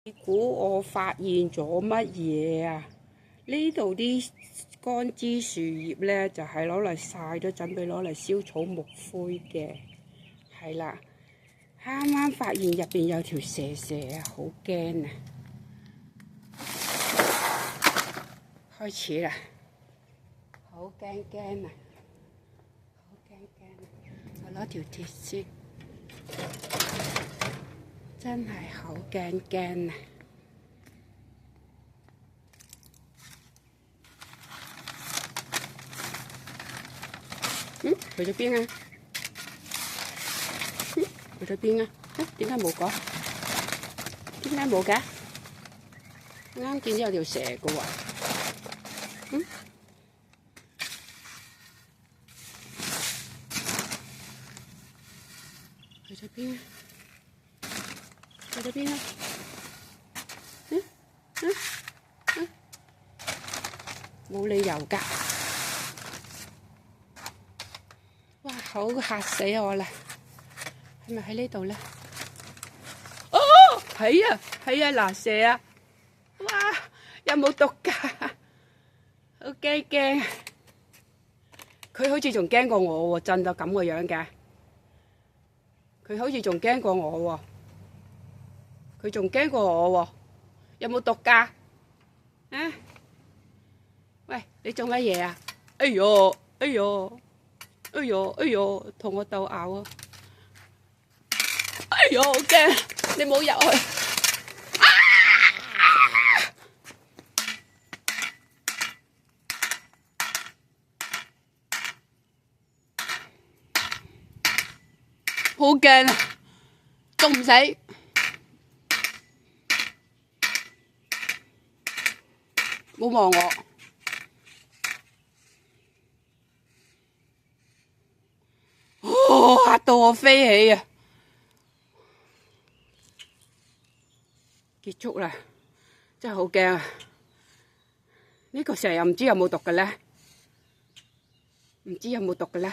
你估我發現咗乜嘢啊？呢度啲乾枝樹葉咧，就係攞嚟曬咗，準備攞嚟燒草木灰嘅。係啦，啱啱發現入邊有條蛇蛇啊，好驚啊！開始啦，好驚驚啊！好驚驚啊！我攞條鐵先。真係好驚驚啊！去咗邊啊？去咗邊啊？點解冇講？點解冇嘅？啱見到有條蛇嘅喎。去咗邊啊？去咗邊啊？冇理由㗎！哇，好嚇死我啦！係咪喺呢度咧？哦，係啊，係啊，嗱蛇啊！哇，有冇毒㗎？好驚驚！佢好似仲驚過我喎，震到咁個樣嘅。佢好似仲驚過我喎，佢仲驚過我喎，有冇毒㗎？啊！喂，你做乜嘢啊？哎呦，哎呦，哎呦，哎呦，同我鬥咬啊！哎呦，好驚！你冇入去。好驚啊！仲唔死？冇望我。哦，嚇到我飛起啊！結束啦，真係好驚啊！呢個蛇又唔知有冇毒嘅咧，唔知有冇毒嘅咧。